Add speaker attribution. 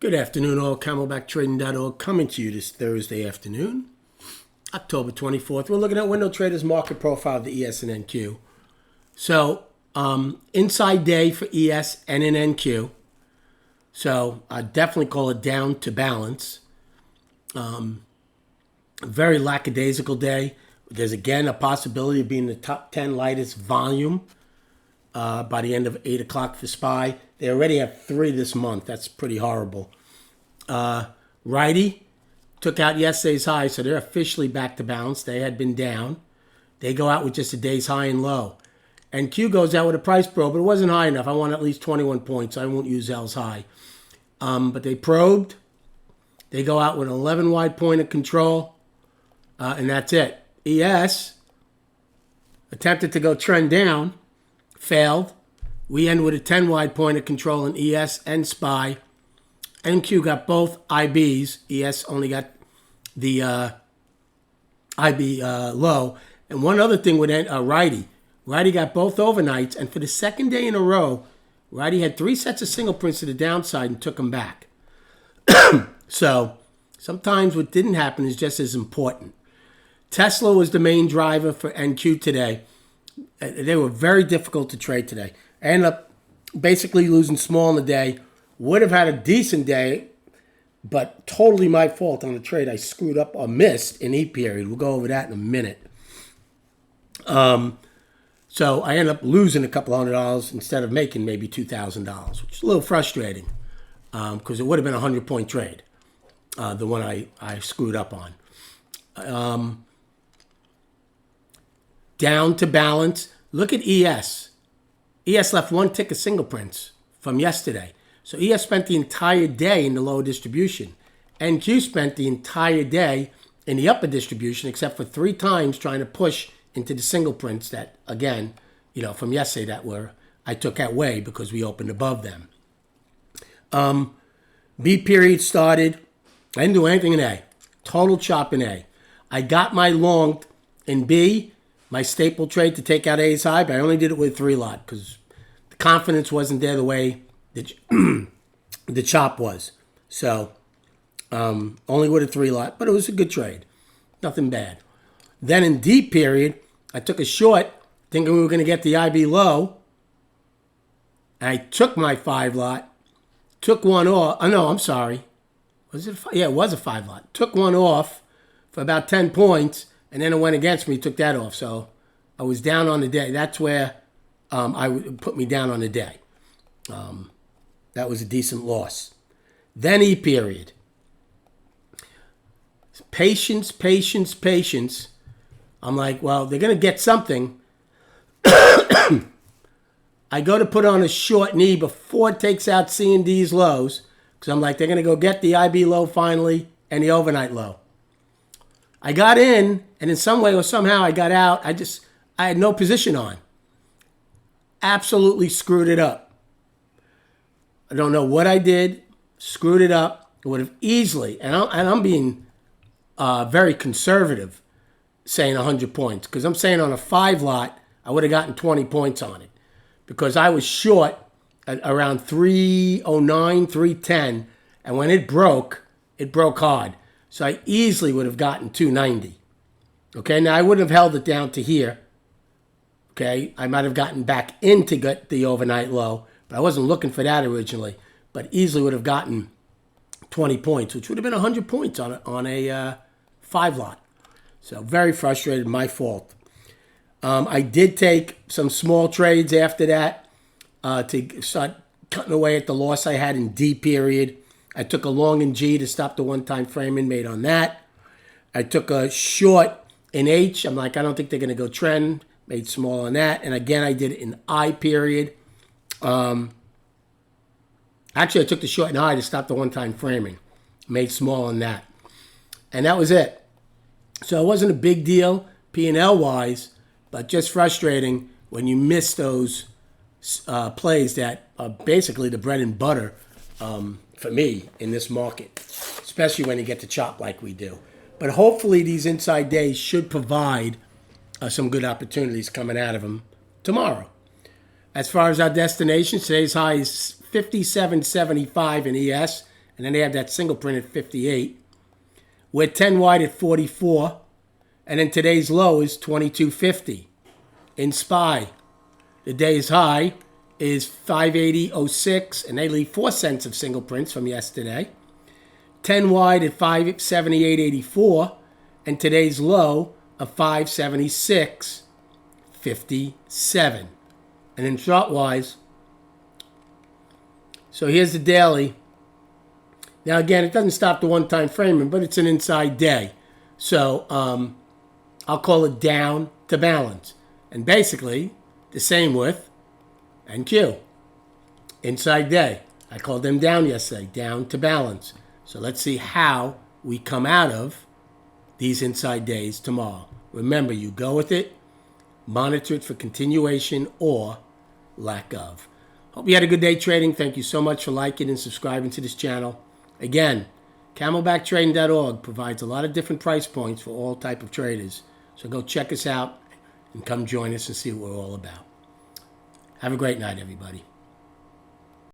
Speaker 1: Good afternoon, all. CamelbackTrading.org coming to you this Thursday afternoon, October 24th. We're looking at window traders market profile of the ES and NQ. So, inside day for ES and in NQ. So, I definitely call it down to balance. Very lackadaisical day. There's again a possibility of being the top 10 lightest volume by the end of 8 o'clock for SPY. They already have 3 this month. That's pretty horrible. Righty took out yesterday's high, so they're officially back to balance. They had been down. They go out with just a day's high and low. And Q goes out with a price probe, but it wasn't high enough. I want at least 21 points. I won't use L's high. But they probed. They go out with an 11 wide point of control, and that's it. ES attempted to go trend down, failed. We end with a 10 wide point of control in ES and SPY. NQ got both IBs. ES only got the IB low. And one other thing with Righty. Righty got both overnights, and for the second day in a row, Righty had 3 sets of single prints to the downside and took them back. So sometimes what didn't happen is just as important. Tesla was the main driver for NQ today. They were very difficult to trade today. I ended up basically losing small in the day. Would have had a decent day, but totally my fault on the trade. I screwed up or missed in E period. We'll go over that in a minute. So I ended up losing a couple $100 instead of making maybe $2,000, which is a little frustrating because it would have been a 100-point trade, the one I screwed up on. Down to balance. Look at ES. ES left 1 tick of single prints from yesterday. So ES spent the entire day in the lower distribution. NQ spent the entire day in the upper distribution, except for 3 times trying to push into the single prints that, again, from yesterday I took away because we opened above them. B period started. I didn't do anything in A. Total chop in A. I got my long in B, my staple trade to take out A's high, but I only did it with 3 lot because the confidence wasn't there the way the chop was. So only with a 3 lot, but it was a good trade. Nothing bad. Then in D period, I took a short thinking we were going to get the IB low. I took my 5 lot, took one off. Oh, no, I'm sorry. Was it? Yeah, it was a 5 lot. Took one off for about 10 points, and then it went against me. Took that off. So I was down on the day. That's where I would put me down on the day. That was a decent loss. Then E period. Patience, patience, patience. I'm like, well, they're going to get something. I go to put on a short knee before it takes out C and D's lows because I'm like, they're going to go get the IB low finally and the overnight low. I got in, and in some way or somehow I got out. I had no position on. Absolutely screwed it up. I don't know what I did. Screwed it up. It would have easily, and I'm being very conservative, saying 100 points. Because I'm saying on a 5 lot, I would have gotten 20 points on it. Because I was short at around 309, 310. And when it broke hard. So I easily would have gotten 290. Okay, now I wouldn't have held it down to here. Okay, I might have gotten back in to get the overnight low. But I wasn't looking for that originally. But easily would have gotten 20 points, which would have been 100 points on a 5 lot. So very frustrated, my fault. I did take some small trades after that to start cutting away at the loss I had in D period. I took a long in G to stop the one-time framing made on that. I took a short in H. I'm like, I don't think they're going to go trend. Made small on that. And again, I did it in I period. Actually, I took the short in I to stop the one-time framing. Made small on that. And that was it. So it wasn't a big deal P&L wise, but just frustrating when you miss those plays that are basically the bread and butter for me in this market, especially when you get to chop like we do. But hopefully these inside days should provide some good opportunities coming out of them tomorrow. As far as our destination, today's high is 57.75 in ES And then they have that single print at 58. We're 10 wide at 44. And then today's low is 22.50. In SPY, the day's high is 580.06, and they leave 4 cents of single prints from yesterday. 10 wide at 578.84, and today's low of 576.57. And then short-wise, so here's the daily. Now again, it doesn't stop the one-time framing, but it's an inside day. So I'll call it down to balance. And basically, the same with NQ. Inside day. I called them down yesterday, down to balance. So let's see how we come out of these inside days tomorrow. Remember, you go with it, monitor it for continuation or lack of. Hope you had a good day trading. Thank you so much for liking and subscribing to this channel. Again, CamelbackTrading.org provides a lot of different price points for all type of traders. So go check us out and come join us and see what we're all about. Have a great night, everybody.